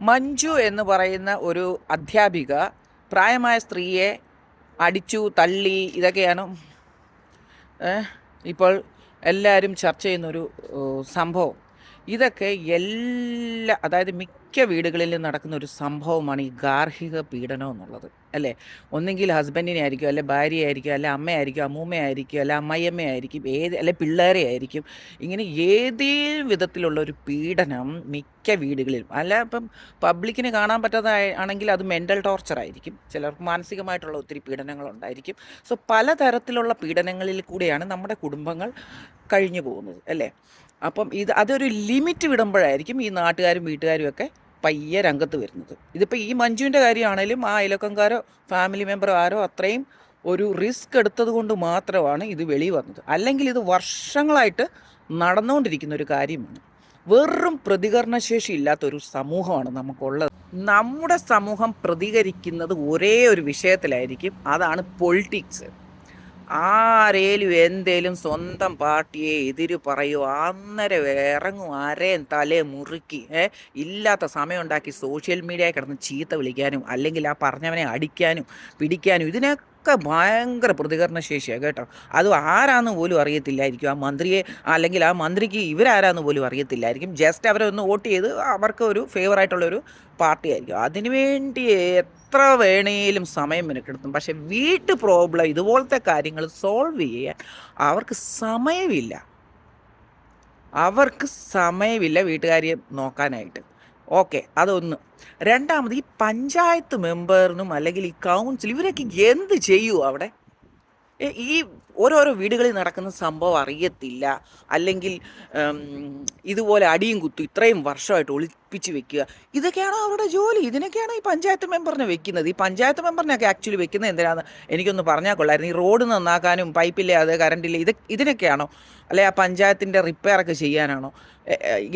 മഞ്ജു എന്ന് പറയുന്ന ഒരു അധ്യാപിക പ്രായമായ സ്ത്രീയെ അടിച്ചു തള്ളി ഇതൊക്കെയാണ് ഇപ്പോൾ എല്ലാവരും ചർച്ച ചെയ്യുന്നൊരു സംഭവം. ഇതൊക്കെ അതായത് മിക്ക വീടുകളിലും നടക്കുന്ന ഒരു സംഭവമാണ് ഈ ഗാർഹിക പീഡനം എന്നുള്ളത്, അല്ലേ? ഒന്നെങ്കിൽ ഹസ്ബൻഡിനെ ആയിരിക്കും, അല്ലെ ഭാര്യയായിരിക്കും, അല്ലെ അമ്മയായിരിക്കും, അമ്മൂമ്മയായിരിക്കും, അല്ലെ അമ്മയമ്മയായിരിക്കും, അല്ലെ പിള്ളേരെ ആയിരിക്കും. ഇങ്ങനെ ഏതേലും വിധത്തിലുള്ള ഒരു പീഡനം മിക്ക വീടുകളിലും. അല്ല ഇപ്പം പബ്ലിക്കിന് കാണാൻ പറ്റാതെ ആണെങ്കിൽ അത് മെൻ്റൽ ടോർച്ചറായിരിക്കും, ചിലർക്ക് മാനസികമായിട്ടുള്ള ഒത്തിരി പീഡനങ്ങളുണ്ടായിരിക്കും. സോ പലതരത്തിലുള്ള പീഡനങ്ങളിൽ കൂടെയാണ് നമ്മുടെ കുടുംബങ്ങൾ കഴിഞ്ഞു പോകുന്നത്, അല്ലേ? അപ്പം അതൊരു ലിമിറ്റ് വിടുമ്പോഴായിരിക്കും ഈ നാട്ടുകാരും വീട്ടുകാരും ഒക്കെ പയ്യെ രംഗത്ത് വരുന്നത്. ഇതിപ്പോൾ ഈ മഞ്ജുവിൻ്റെ കാര്യമാണേലും ആ അയൽവക്കംകാരോ ഫാമിലി മെമ്പറോ ആരോ അത്രയും ഒരു റിസ്ക് എടുത്തത് കൊണ്ട് മാത്രമാണ് ഇത് വെളി വന്നത്. അല്ലെങ്കിൽ ഇത് വർഷങ്ങളായിട്ട് നടന്നുകൊണ്ടിരിക്കുന്ന ഒരു കാര്യമാണ്. വെറും പ്രതികരണശേഷി ഇല്ലാത്തൊരു സമൂഹമാണ് നമുക്കുള്ളത്. നമ്മുടെ സമൂഹം പ്രതികരിക്കുന്നത് ഒരേ ഒരു വിഷയത്തിലായിരിക്കും, അതാണ് പൊളിറ്റിക്സ്. ആരേലും എന്തേലും സ്വന്തം പാർട്ടിയെ എതിര് പറയുമോ അന്നേരം ഇറങ്ങും അരയും തലയും മുറുക്കി ഇല്ലാത്ത സമയം ഉണ്ടാക്കി സോഷ്യൽ മീഡിയ കിടന്ന് ചീത്ത വിളിക്കാനും അല്ലെങ്കിൽ ആ പറഞ്ഞവനെ അടിക്കാനും പിടിക്കാനും ഇതിനൊക്കെ ഭയങ്കര പ്രതികരണശേഷിയാണ് കേട്ടോ. അതും ആരാന്ന് പോലും അറിയത്തില്ലായിരിക്കും. ആ മന്ത്രിയെ അല്ലെങ്കിൽ ആ മന്ത്രിക്ക് ഇവരാരാന്ന് പോലും അറിയത്തില്ലായിരിക്കും. ജസ്റ്റ് അവരെ ഒന്ന് വോട്ട് ചെയ്ത് അവർക്ക് ഒരു ഫേവറായിട്ടുള്ളൊരു പാർട്ടിയായിരിക്കും. അതിനുവേണ്ടി എത്ര വേണേലും സമയം മെനക്കെടുത്തും. പക്ഷെ വീട്ടു പ്രോബ്ലം ഇതുപോലത്തെ കാര്യങ്ങൾ സോൾവ് ചെയ്യാൻ അവർക്ക് സമയമില്ല. വീട്ടുകാരെ നോക്കാനായിട്ട്. ഓക്കെ, അതൊന്ന്. രണ്ടാമത്, ഈ പഞ്ചായത്ത് മെമ്പറിനും അല്ലെങ്കിൽ ഈ കൗൺസിൽ ഇവരൊക്കെ എന്ത് ചെയ്യൂ അവിടെ? ഈ ഓരോരോ വീടുകളിൽ നടക്കുന്ന സംഭവം അറിയത്തില്ല, അല്ലെങ്കിൽ ഇതുപോലെ അടിയും കുത്തും ഇത്രയും വർഷമായിട്ട് ഒളിപ്പിച്ച് വെക്കുക, ഇതൊക്കെയാണോ അവരുടെ ജോലി? ഇതിനൊക്കെയാണ് ഈ പഞ്ചായത്ത് മെമ്പറിനെ വെക്കുന്നത്. ഈ പഞ്ചായത്ത് മെമ്പറിനൊക്കെ ആക്ച്വലി വെക്കുന്നത് എന്തിനാന്ന് എനിക്കൊന്ന് പറഞ്ഞാൽ കൊള്ളായിരുന്നു. ഈ റോഡ് നന്നാക്കാനും പൈപ്പില്ലേ അത് കറണ്ടില്ലേ ഇതിനൊക്കെയാണോ? അല്ലെ ആ പഞ്ചായത്തിൻ്റെ റിപ്പയറൊക്കെ ചെയ്യാനാണോ?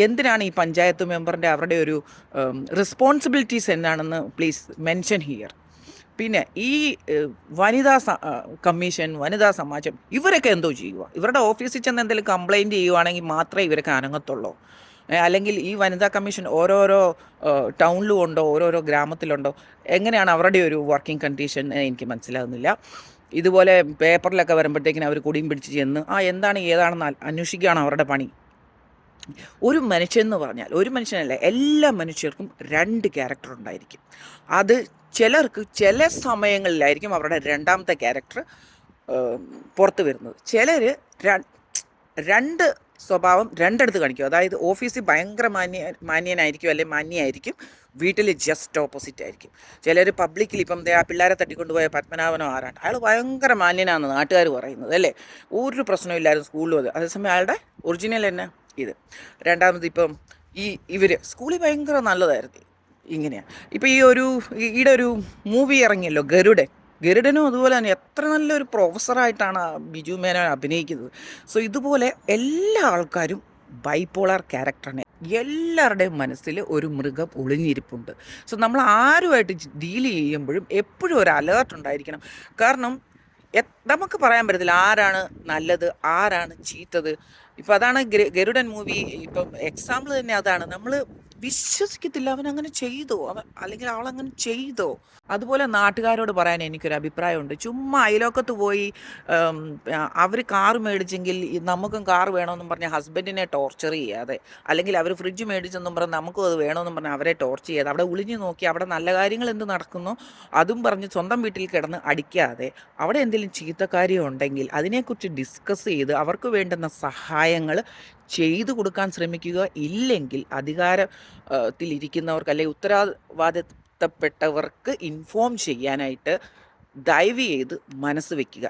എന്തിനാണ് ഈ പഞ്ചായത്ത് മെമ്പറിൻ്റെ അവരുടെ ഒരു റെസ്പോൺസിബിലിറ്റീസ് എന്താണെന്ന് പ്ലീസ് മെൻഷൻ ഹിയർ. പിന്നെ ഈ വനിതാ കമ്മീഷൻ, വനിതാ സമാജം ഇവരൊക്കെ എന്തോ ചെയ്യുക? ഇവരുടെ ഓഫീസിൽ ചെന്ന് എന്തെങ്കിലും കംപ്ലയിൻറ്റ് ചെയ്യുവാണെങ്കിൽ മാത്രമേ ഇവരൊക്കെ അനങ്ങത്തുള്ളൂ. അല്ലെങ്കിൽ ഈ വനിതാ കമ്മീഷൻ ഓരോരോ ടൗണിലും ഉണ്ടോ, ഓരോരോ ഗ്രാമത്തിലുണ്ടോ? എങ്ങനെയാണ് അവരുടെ ഒരു വർക്കിംഗ് കണ്ടീഷൻ എനിക്ക് മനസ്സിലാകുന്നില്ല. ഇതുപോലെ പേപ്പറിലൊക്കെ വരുമ്പോഴത്തേക്കിനും അവർ കൊടിയും പിടിച്ച് ചെന്ന് എന്താണ് ഏതാണെന്ന് അന്വേഷിക്കുകയാണ് അവരുടെ പണി. ഒരു മനുഷ്യൻ പറഞ്ഞാൽ ഒരു മനുഷ്യനല്ല, എല്ലാ മനുഷ്യർക്കും രണ്ട് ക്യാരക്ടർ ഉണ്ടായിരിക്കും. അത് ചിലർക്ക് ചില സമയങ്ങളിലായിരിക്കും അവരുടെ രണ്ടാമത്തെ ക്യാരക്ടർ പുറത്ത് വരുന്നത്. ചിലർ രണ്ട് സ്വഭാവം രണ്ടിടത്ത് കാണിക്കും. അതായത് ഓഫീസിൽ ഭയങ്കര മാന്യനായിരിക്കും, അല്ലെങ്കിൽ മാന്യമായിരിക്കും, വീട്ടിൽ ജസ്റ്റ് ഓപ്പോസിറ്റ് ആയിരിക്കും. ചിലർ പബ്ലിക്കിൽ ഇപ്പം ആ പിള്ളേരെ തട്ടിക്കൊണ്ടുപോയ പത്മനാഭനോ ആരാണ്ട്, അയാൾ ഭയങ്കര മാന്യനാണെന്ന് നാട്ടുകാർ പറയുന്നത്, അല്ലേ? ഒരു പ്രശ്നമില്ലായിരുന്നു സ്കൂളിലും. അതേസമയം അയാളുടെ ഒറിജിനൽ തന്നെ ഇത്. രണ്ടാമത് ഇപ്പം ഇവർ സ്കൂളിൽ ഭയങ്കര നല്ലതായിരുന്നു. ഇങ്ങനെയാണ്. ഇപ്പം ഈയുടെ ഒരു മൂവി ഇറങ്ങിയല്ലോ, ഗരുഡനും അതുപോലെ തന്നെ എത്ര നല്ലൊരു പ്രൊഫസറായിട്ടാണ് ബിജു മേനോൻ അഭിനയിക്കുന്നത്. സോ ഇതുപോലെ എല്ലാ ആൾക്കാരും ബൈപോളർ ക്യാരക്ടറിനെ, എല്ലാവരുടെയും മനസ്സിൽ ഒരു മൃഗം ഒളിഞ്ഞിരിപ്പുണ്ട്. സോ നമ്മൾ ആരുമായിട്ട് ഡീൽ ചെയ്യുമ്പോഴും എപ്പോഴും ഒരു അലേർട്ട് ഉണ്ടായിരിക്കണം. കാരണം നമുക്ക് പറയാൻ പറ്റത്തില്ല ആരാണ് നല്ലത് ആരാണ് ചീത്തത്. ഇപ്പം അതാണ് ഗരുഡൻ മൂവി. ഇപ്പം എക്സാമ്പിൾ തന്നെ അതാണ്. നമ്മൾ വിശ്വസിക്കത്തില്ല അവനങ്ങനെ ചെയ്തോ, അല്ലെങ്കിൽ അവളങ്ങനെ ചെയ്തോ. അതുപോലെ നാട്ടുകാരോട് പറയാൻ എനിക്കൊരു അഭിപ്രായമുണ്ട്. ചുമ്മാ അയലോക്കത്ത് പോയി അവർ കാറ് മേടിച്ചെങ്കിൽ നമുക്കും കാറ് വേണമെന്നും പറഞ്ഞ് ഹസ്ബൻഡിനെ ടോർച്ചർ ചെയ്യാതെ, അല്ലെങ്കിൽ അവർ ഫ്രിഡ്ജ് മേടിച്ചെന്നും പറഞ്ഞ് നമുക്കും അത് വേണമെന്നും പറഞ്ഞ് അവരെ ടോർച്ചർ ചെയ്യാതെ, അവിടെ ഒളിഞ്ഞു നോക്കി അവിടെ നല്ല കാര്യങ്ങൾ എന്ത് നടക്കുന്നു അതും പറഞ്ഞ് സ്വന്തം വീട്ടിൽ കിടന്ന് അടിക്കാതെ, അവിടെ എന്തെങ്കിലും ചീത്തക്കാര്യം ഉണ്ടെങ്കിൽ അതിനെക്കുറിച്ച് ഡിസ്കസ് ചെയ്ത് അവർക്ക് വേണ്ടുന്ന സഹായങ്ങൾ ചെയ്തു കൊടുക്കാൻ ശ്രമിക്കുക. ഇല്ലെങ്കിൽ അധികാരത്തിലിരിക്കുന്നവർക്ക് അല്ലെങ്കിൽ ഉത്തരവാദിത്തപ്പെട്ടവർക്ക് ഇൻഫോം ചെയ്യാനായിട്ട് ദയവ് ചെയ്ത് മനസ്സ് വയ്ക്കുക.